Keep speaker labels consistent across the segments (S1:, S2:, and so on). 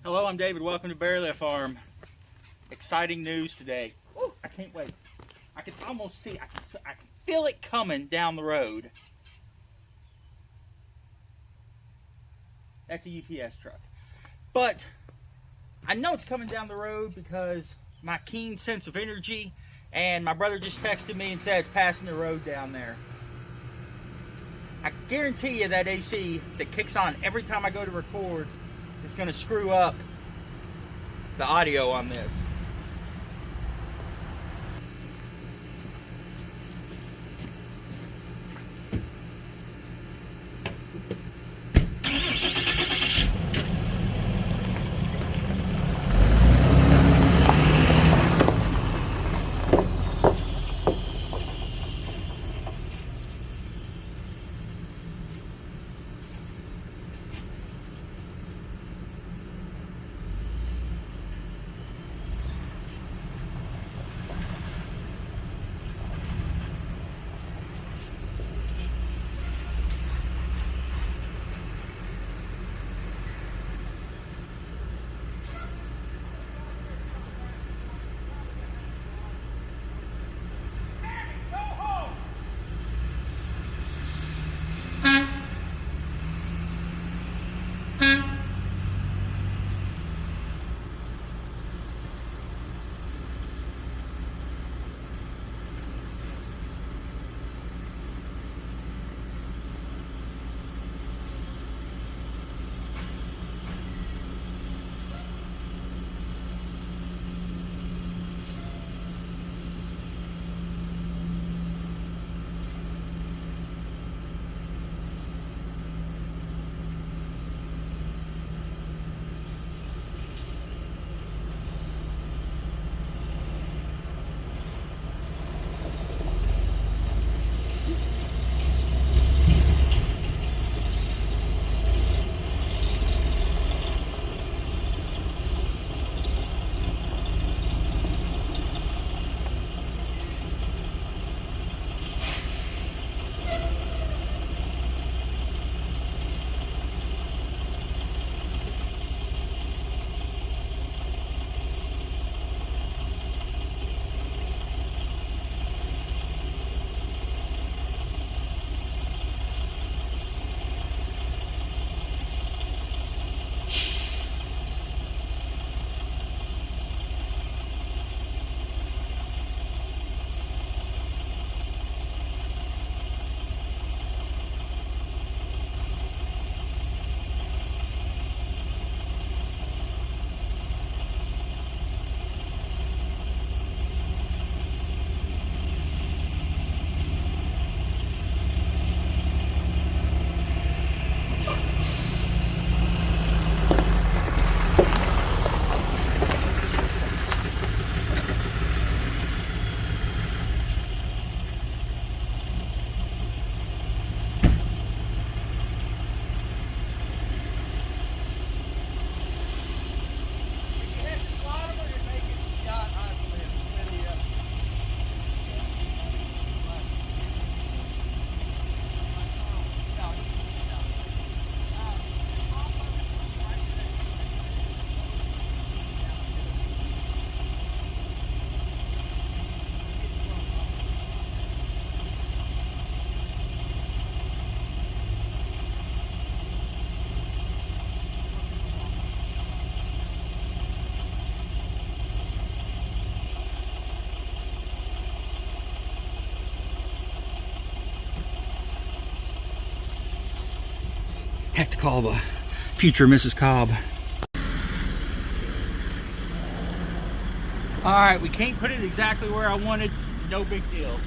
S1: Hello, I'm David. Welcome to Bearlift Farm. Exciting news today. Ooh, I can't wait. I can almost see, I can feel it coming down the road. That's a UPS truck. But I know it's coming down the road because my keen sense of energy, and my brother just texted me and said it's passing the road down there. I guarantee you that AC that kicks on every time I go to record is going to screw up the audio on this. Have to call the future Mrs. Cobb. Alright, we can't put it exactly where I wanted. No big deal.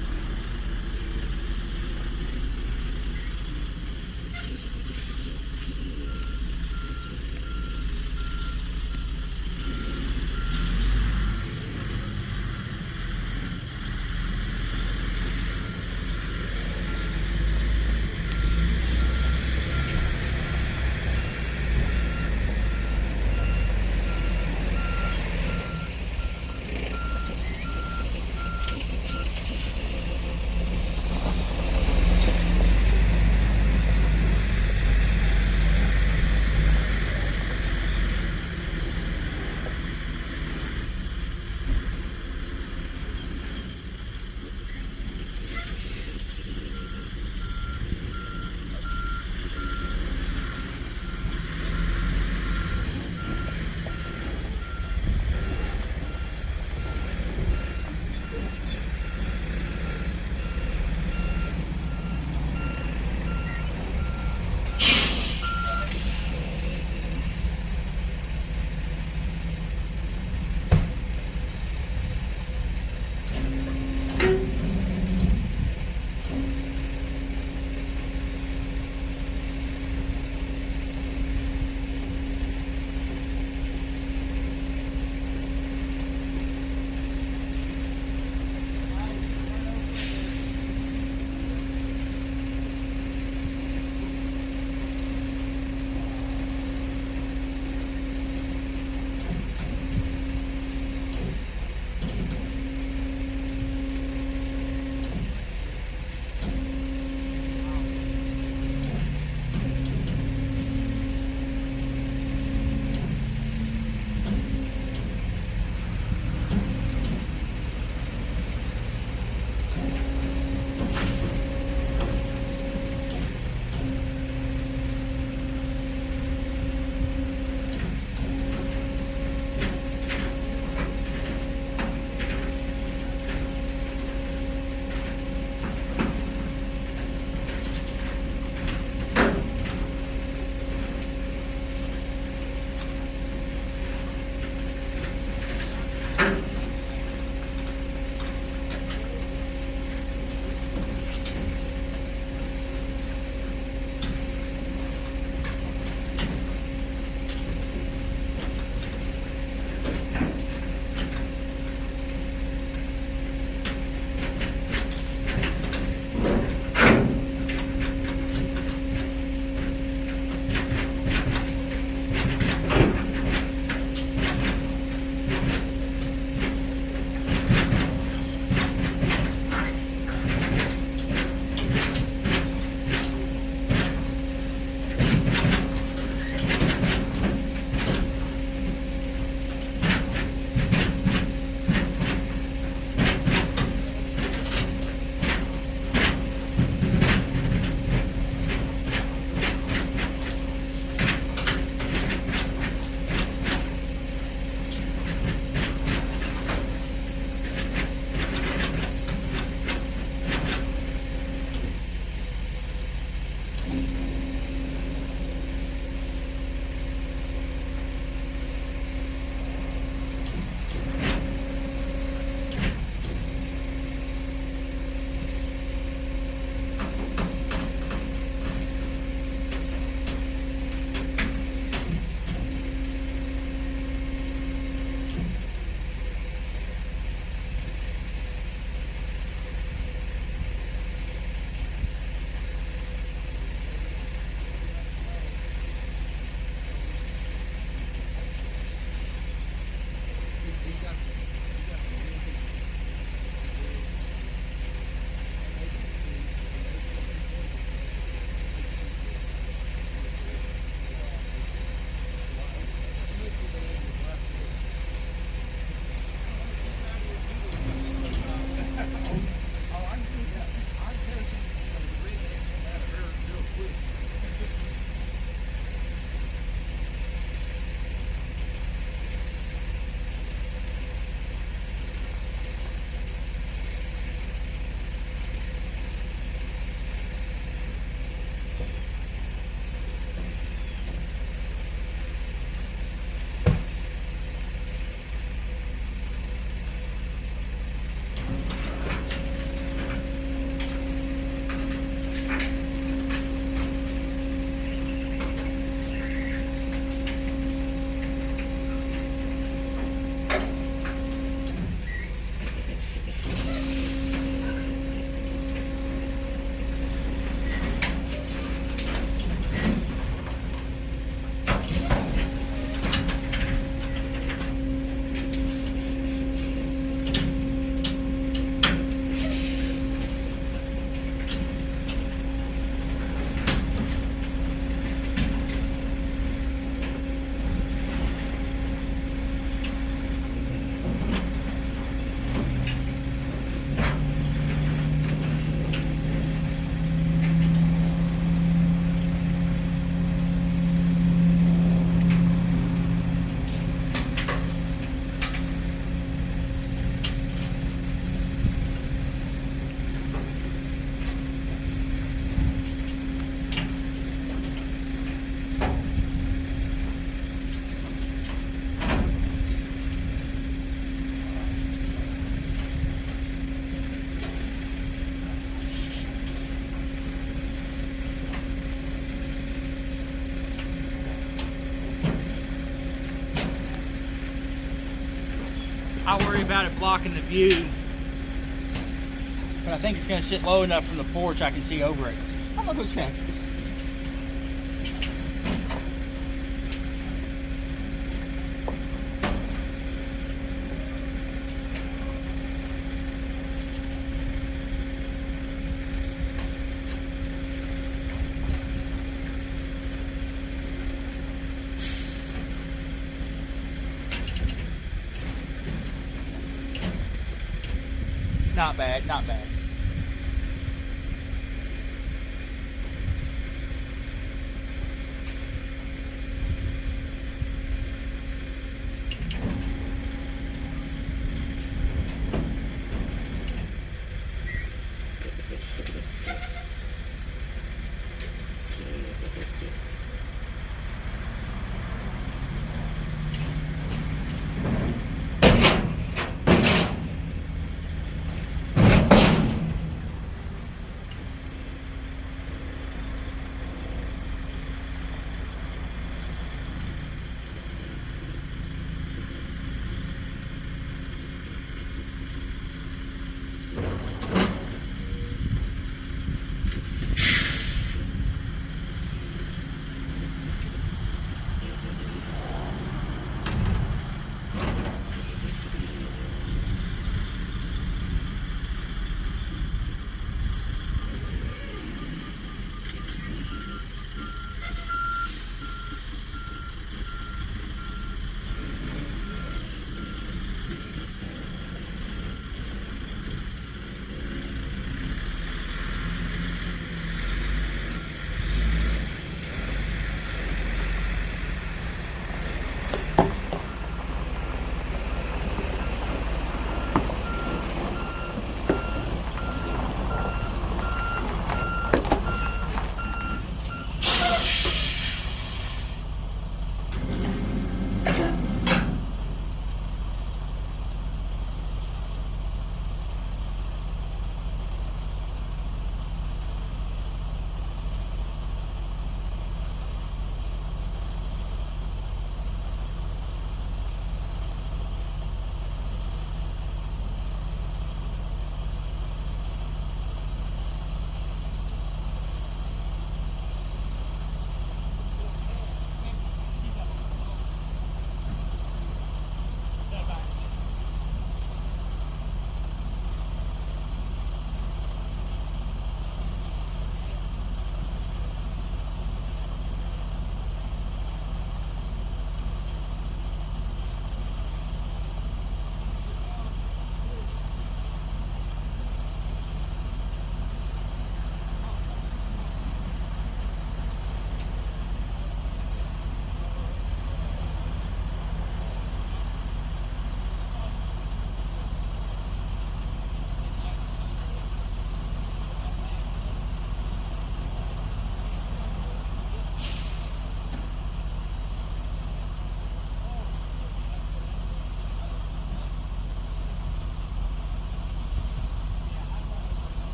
S1: I worry about it blocking the view. But I think it's going to sit low enough from the porch I can see over it. I'm going to go check. Not bad, not bad.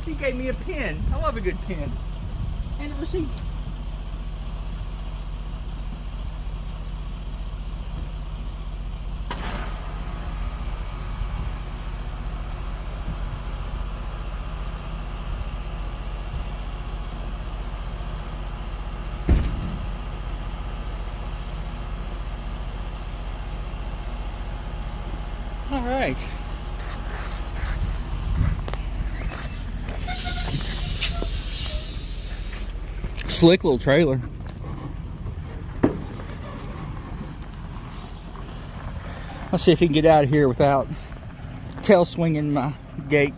S1: He gave me a pen. I love a good pen. And a receipt. All right. Slick little trailer. Let's see if he can get out of here without tail swinging my gate.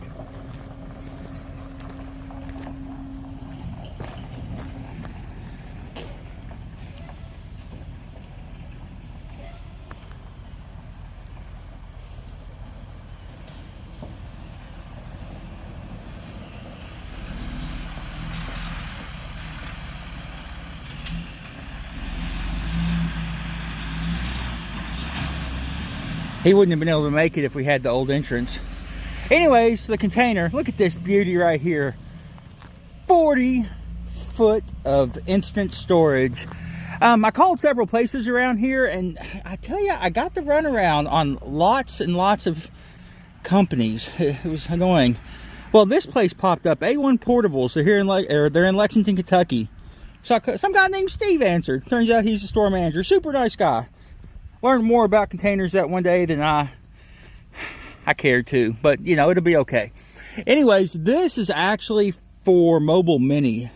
S1: He wouldn't have been able to make it if we had the old entrance. Anyways, the container, look at this beauty right here. 40 foot of instant storage. I called several places around here, and I tell you, I got the runaround on lots and lots of companies. It was annoying. Well, this place popped up, A1 Portables. They're in Lexington, Kentucky. So some guy named Steve answered. Turns out he's the store manager. Super nice guy. Learned more about containers that one day than I cared to, but you know, it'll be okay. Anyways, this is actually for Mobile Mini.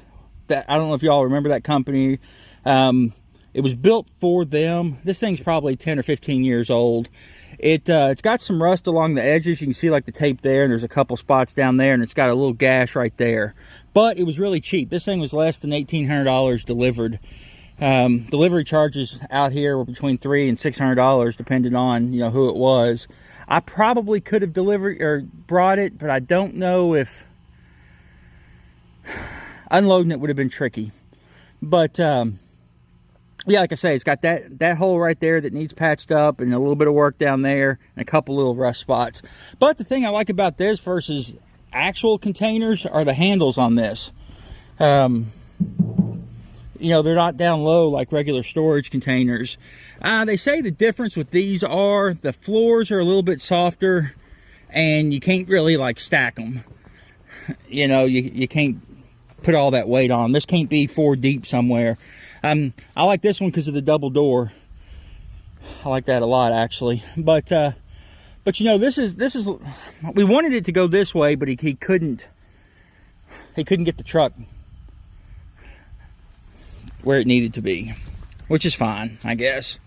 S1: That, I don't know if y'all remember that company. It was built for them. This thing's probably 10 or 15 years old. It's got some rust along the edges. You can see like the tape there, and there's a couple spots down there, and it's got a little gash right there. But it was really cheap. This thing was less than $1,800 delivered. Delivery charges out here were between $300 and $600, depending on, you know, who it was. I probably could have delivered or brought it, but I don't know if unloading it would have been tricky. But yeah, like I say, it's got that hole right there that needs patched up, and a little bit of work down there, and a couple little rust spots. But the thing I like about this versus actual containers are the handles on this. You know, they're not down low like regular storage containers. They say the difference with these are the floors are a little bit softer, and you can't really like stack them. You know, you can't put all that weight on. This can't be 4 deep somewhere. I like this one because of the double door. I like that a lot, actually. But you know, this is we wanted it to go this way, but he couldn't get the truck where it needed to be, which is fine, I guess.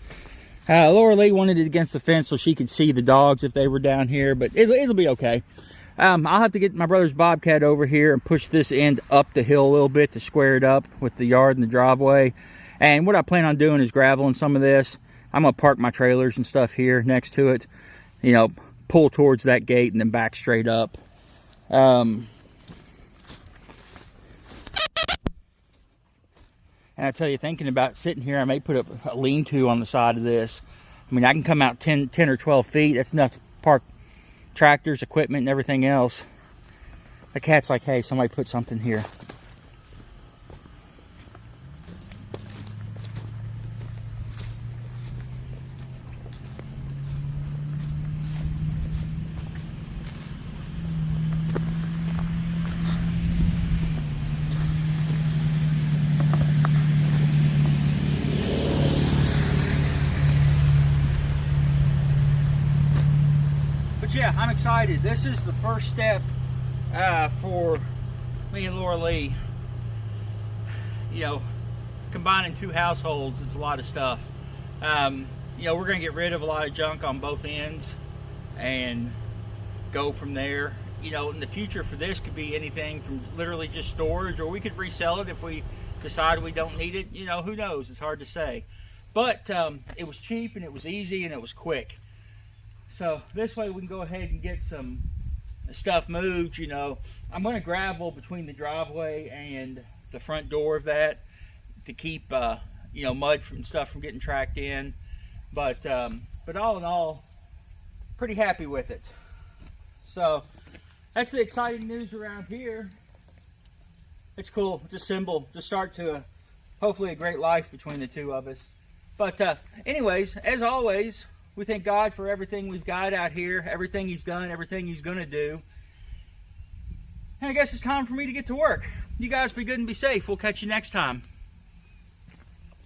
S1: Laura Lee wanted it against the fence so she could see the dogs if they were down here, but it'll be okay. I'll have to get my brother's Bobcat over here and push this end up the hill a little bit to square it up with the yard and the driveway. And what I plan on doing is graveling some of this. I'm gonna park my trailers and stuff here next to it, you know, pull towards that gate and then back straight up. And I tell you, thinking about sitting here, I may put a lean-to on the side of this. I mean, I can come out 10 or 12 feet. That's enough to park tractors, equipment, and everything else. The cat's like, hey, somebody put something here. Yeah, I'm excited. This is the first step for me and Laura Lee. You know, combining 2 households, it's a lot of stuff. You know, we're going to get rid of a lot of junk on both ends and go from there. You know, in the future for this could be anything from literally just storage, or we could resell it if we decide we don't need it. You know, who knows? It's hard to say. But it was cheap, and it was easy, and it was quick. So this way we can go ahead and get some stuff moved. You know, I'm going to gravel between the driveway and the front door of that to keep you know, mud and stuff from getting tracked in. But all in all, pretty happy with it. So that's the exciting news around here. It's cool. It's a symbol. It's a start to hopefully a great life between the two of us. But anyways, as always, we thank God for everything we've got out here, everything He's done, everything He's going to do. And I guess it's time for me to get to work. You guys be good and be safe. We'll catch you next time.